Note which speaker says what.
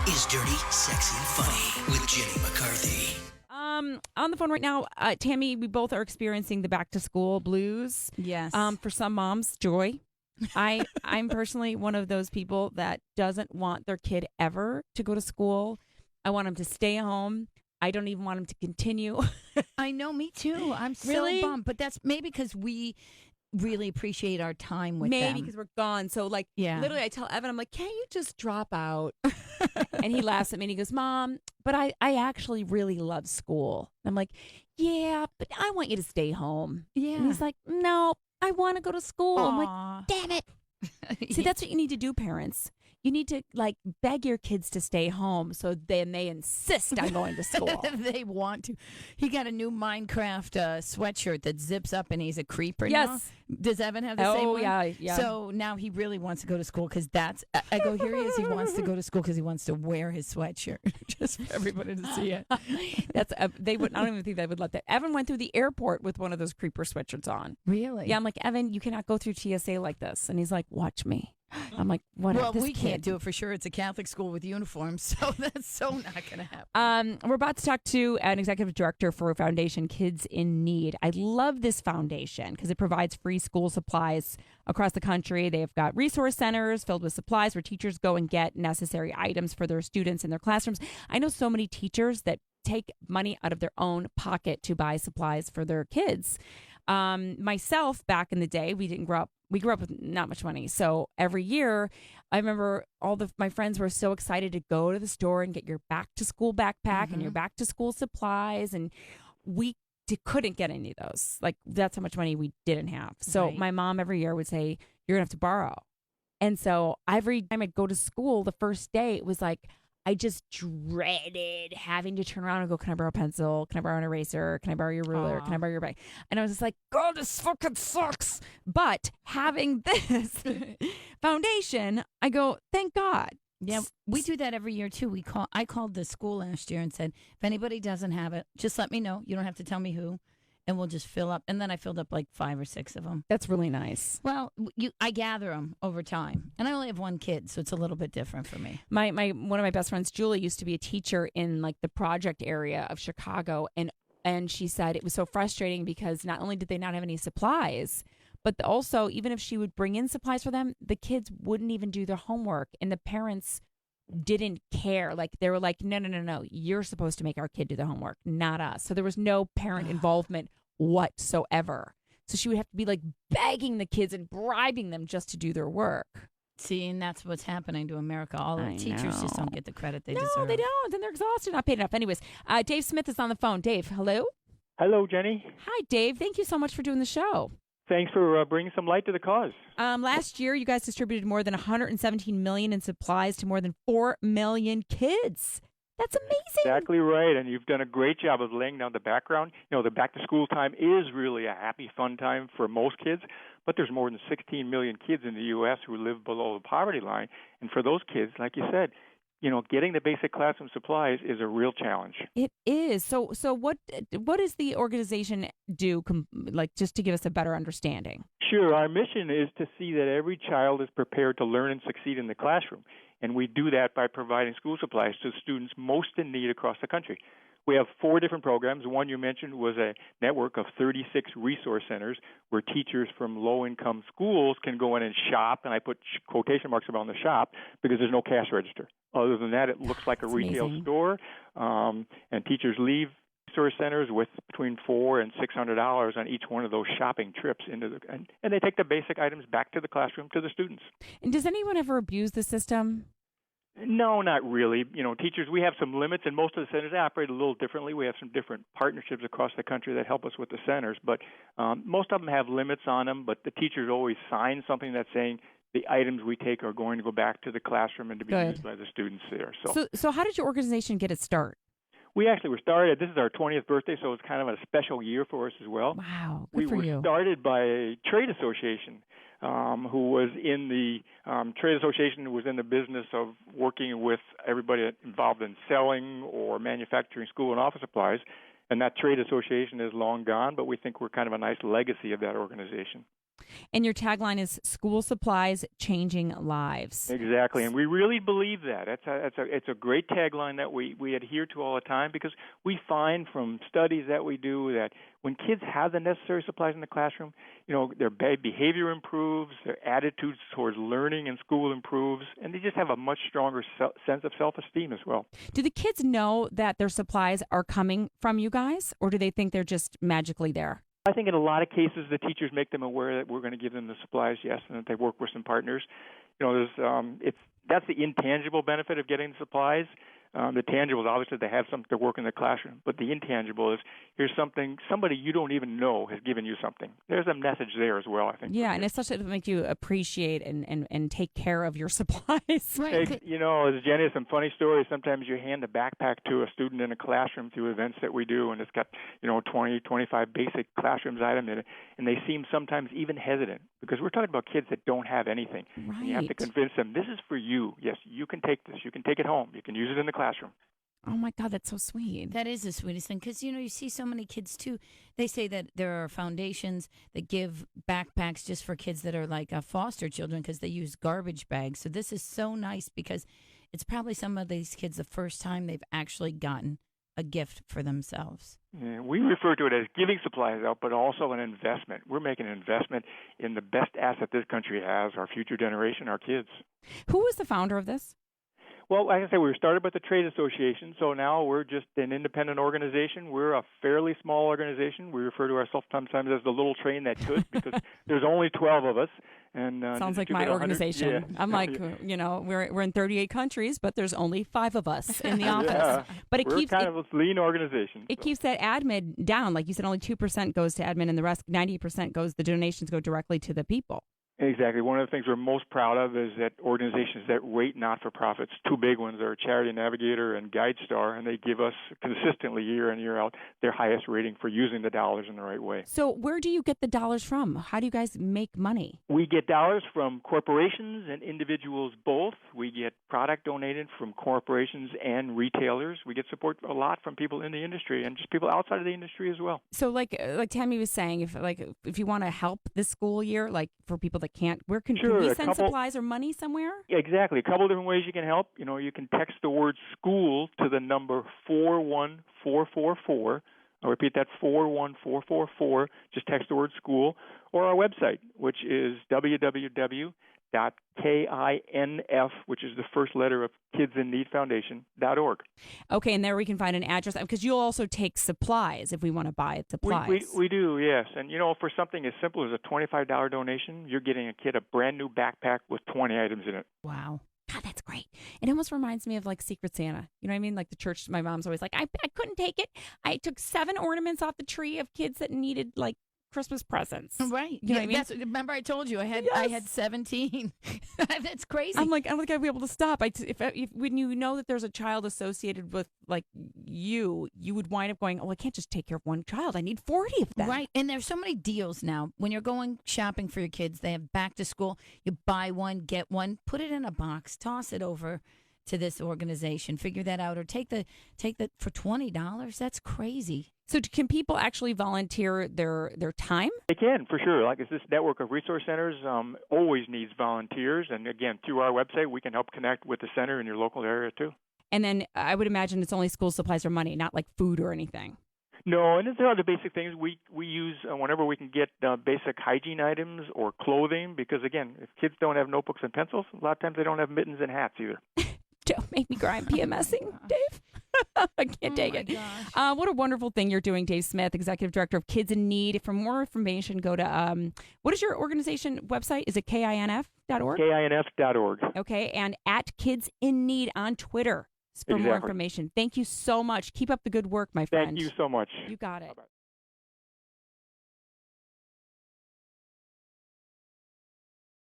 Speaker 1: is Dirty, Sexy, and Funny with Jenny McCarthy.
Speaker 2: On the phone right now, Tammy, we both are experiencing the back to school blues.
Speaker 3: Yes.
Speaker 2: For some moms, joy. I'm personally one of those people that doesn't want their kid ever to go to school. I want them to stay home. I don't even want them to continue.
Speaker 3: I know, me too. I'm
Speaker 2: Really?
Speaker 3: so bummed. But that's maybe because we really appreciate our time with them.
Speaker 2: Maybe because we're gone. So, literally, I tell Evan, I'm like, can't you just drop out? And he laughs at me and he goes, Mom, but I actually really love school. I'm like, yeah, but I want you to stay home.
Speaker 3: Yeah.
Speaker 2: And he's like, no, I want to go to school. I'm
Speaker 3: Aw.
Speaker 2: like, damn it. See, that's what you need to do, parents. You need to beg your kids to stay home so then they insist on going to school.
Speaker 3: They want to. He got a new Minecraft sweatshirt that zips up and he's a creeper
Speaker 2: Yes.
Speaker 3: now. Does Evan have the same one?
Speaker 2: Yeah.
Speaker 3: So now he really wants to go to school because I go, here he is. He wants to go to school because he wants to wear his sweatshirt just for everybody to see it.
Speaker 2: That's they would. I don't even think they would let that. Evan went through the airport with one of those creeper sweatshirts on.
Speaker 3: Really?
Speaker 2: Yeah, I'm like, Evan, you cannot go through TSA like this. And he's like, watch me. I'm like, what?
Speaker 3: Well,
Speaker 2: this
Speaker 3: we
Speaker 2: kid.
Speaker 3: can't do it for sure. It's a Catholic school with uniforms, so that's so not going to happen.
Speaker 2: We're about to talk to an executive director for Foundation Kids in Need. I love this foundation because it provides free school supplies across the country. They've got resource centers filled with supplies where teachers go and get necessary items for their students in their classrooms. I know so many teachers that take money out of their own pocket to buy supplies for their kids. Myself, back in the day, we grew up with not much money. So every year, I remember my friends were so excited to go to the store and get your back to school backpack and your back to school supplies. And we couldn't get any of those. That's how much money we didn't have. So
Speaker 3: Right.
Speaker 2: my mom every year would say, you're going to have to borrow. And so every time I'd go to school, the first day, it was like, I just dreaded having to turn around and go, can I borrow a pencil? Can I borrow an eraser? Can I borrow your ruler? Can I borrow your bag? And I was just like, God, this fucking sucks. But having this foundation, I go, thank God.
Speaker 3: Yeah, we do that every year too. I called the school last year and said, if anybody doesn't have it, just let me know. You don't have to tell me who, and we'll just fill up. And then I filled up like 5 or 6 of them.
Speaker 2: That's really nice.
Speaker 3: Well, I gather them over time, and I only have one kid, so it's a little bit different for me.
Speaker 2: My one of my best friends, Julie, used to be a teacher in the project area of Chicago, and she said it was so frustrating because not only did they not have any supplies, but also even if she would bring in supplies for them, the kids wouldn't even do their homework, and the parents didn't care. They were like, no, you're supposed to make our kid do the homework, not us. So there was no parent involvement whatsoever. So she would have to be begging the kids and bribing them just to do their work.
Speaker 3: See, and that's what's happening to America. All the teachers just don't get the credit they deserve.
Speaker 2: No, they don't. And they're exhausted, not paid enough. Anyways, Dave Smith is on the phone. Dave, hello.
Speaker 4: Hello, Jenny.
Speaker 2: Hi, Dave. Thank you so much for doing the show.
Speaker 4: Thanks for bringing some light to the cause.
Speaker 2: Last year, you guys distributed more than $117 million in supplies to more than 4 million kids. That's amazing.
Speaker 4: Exactly right, and you've done a great job of laying down the background. The back-to-school time is really a happy, fun time for most kids, but there's more than 16 million kids in the U.S. who live below the poverty line, and for those kids, like you said, getting the basic classroom supplies is a real challenge.
Speaker 2: It is. So what does the organization do, just to give us a better understanding?
Speaker 4: Sure. Our mission is to see that every child is prepared to learn and succeed in the classroom, and we do that by providing school supplies to students most in need across the country. We have 4 different programs. One you mentioned was a network of 36 resource centers where teachers from low-income schools can go in and shop, and I put quotation marks around the shop because there's no cash register. Other than that, it looks like a retail
Speaker 2: amazing.
Speaker 4: store, and teachers leave resource centers with between $400 and $600 on each one of those shopping trips and they take the basic items back to the classroom to the students.
Speaker 2: And does anyone ever abuse the system?
Speaker 4: No, not really. Teachers, we have some limits, and most of the centers operate a little differently. We have some different partnerships across the country that help us with the centers, but most of them have limits on them, but the teachers always sign something that's saying the items we take are going to go back to the classroom and to be used by the students there.
Speaker 2: So how did your organization get its start?
Speaker 4: We actually were started, this is our 20th birthday, so it's kind of a special year for us as well.
Speaker 2: Wow,
Speaker 4: We
Speaker 2: good for
Speaker 4: were
Speaker 2: you.
Speaker 4: started by a trade association who was in the trade association who was in the business of working with everybody involved in selling or manufacturing school and office supplies. And that trade association is long gone, but we think we're kind of a nice legacy of that organization.
Speaker 2: And your tagline is "School supplies changing lives."
Speaker 4: Exactly, and we really believe that. It's a great tagline that we adhere to all the time, because we find from studies that we do that when kids have the necessary supplies in the classroom, their behavior improves, their attitudes towards learning in school improves, and they just have a much stronger sense of self-esteem as well.
Speaker 2: Do the kids know that their supplies are coming from you guys, or do they think they're just magically there?
Speaker 4: I think in a lot of cases the teachers make them aware that we're going to give them the supplies, yes, and that they work with some partners. That's the intangible benefit of getting the supplies. The tangible is obviously they have something to work in the classroom, but the intangible is here's somebody you don't even know has given you something. There's a message there as well, I think.
Speaker 2: Yeah, and especially to make you appreciate and take care of your supplies.
Speaker 3: Right.
Speaker 4: As Jenny has some funny stories. Sometimes you hand a backpack to a student in a classroom through events that we do, and it's got 20, 25 basic classrooms items in it, and they seem sometimes even hesitant because we're talking about kids that don't have anything.
Speaker 2: Right.
Speaker 4: And you have to convince them this is for you. Yes, you can take this. You can take it home. You can use it in the classroom.
Speaker 2: Oh, my God, that's so sweet.
Speaker 3: That is the sweetest thing because, you see so many kids, too. They say that there are foundations that give backpacks just for kids that are like foster children because they use garbage bags. So this is so nice because it's probably some of these kids the first time they've actually gotten a gift for themselves.
Speaker 4: Yeah, we refer to it as giving supplies out, but also an investment. We're making an investment in the best asset this country has, our future generation, our kids.
Speaker 2: Who was the founder of this?
Speaker 4: Well, like I said, we were started by the trade association, so now we're just an independent organization. We're a fairly small organization. We refer to ourselves sometimes as the little train that could, because there's only 12 of us. And
Speaker 2: sounds like my organization.
Speaker 4: Yeah.
Speaker 2: I'm like, we're in 38 countries, but there's only 5 of us in the office.
Speaker 4: Yeah.
Speaker 2: But
Speaker 4: we're kind of a lean organization.
Speaker 2: It keeps that admin down. Like you said, only 2% goes to admin, and the rest, 90% the donations go directly to the people.
Speaker 4: Exactly. One of the things we're most proud of is that organizations that rate not-for-profits, 2 big ones are Charity Navigator and GuideStar, and they give us consistently year in, year out their highest rating for using the dollars in the right way.
Speaker 2: So where do you get the dollars from? How do you guys make money?
Speaker 4: We get dollars from corporations and individuals both. We get product donated from corporations and retailers. We get support a lot from people in the industry and just people outside of the industry as well.
Speaker 2: So like Tammy was saying, if you want to help this school year, like for people that can't, can we send supplies or money somewhere?
Speaker 4: Exactly. A couple of different ways you can help. You can text the word school to the number 41444. I'll repeat that, 41444. Just text the word school, or our website, which is www.KINF, which is the first letter of Kids in Need Foundation.org.
Speaker 2: Okay, and there we can find an address, because you'll also take supplies if we want to buy supplies.
Speaker 4: We do, yes. And, for something as simple as a $25 donation, you're getting a kid a brand new backpack with 20 items in it.
Speaker 2: Wow. God, that's great. It almost reminds me of like Secret Santa. You know what I mean? Like the church, my mom's always like, I couldn't take it. I took 7 ornaments off the tree of kids that needed like Christmas presents.
Speaker 3: Right.
Speaker 2: You know what I mean?
Speaker 3: Remember I told you I had 17. That's crazy.
Speaker 2: I'm like, I don't think I'd be able to stop. If when you know that there's a child associated with like you would wind up going, oh, I can't just take care of one child. I need 40 of them.
Speaker 3: Right. And there's so many deals now. When you're going shopping for your kids, they have back to school. You buy one, get one, put it in a box, toss it over to this organization, figure that out, or take the for $20. That's crazy.
Speaker 2: So can people actually volunteer their time?
Speaker 4: They can, for sure. Like this network of resource centers always needs volunteers. And again, through our website, we can help connect with the center in your local area too.
Speaker 2: And then I would imagine it's only school supplies or money, not like food or anything.
Speaker 4: No, and there are the basic things we use whenever we can get basic hygiene items or clothing, because again, if kids don't have notebooks and pencils, a lot of times they don't have mittens and hats either.
Speaker 2: Don't make me cry. I'm PMSing, Dave. I can't take it. What a wonderful thing you're doing, Dave Smith, Executive Director of Kids in Need. For more information, go to, what is your organization website? Is it KINF.org?
Speaker 4: KINF.org.
Speaker 2: Okay, and at Kids in Need on Twitter for more information. Thank you so much. Keep up the good work, my friend.
Speaker 4: Thank you so much.
Speaker 2: You got it.
Speaker 4: Bye-bye.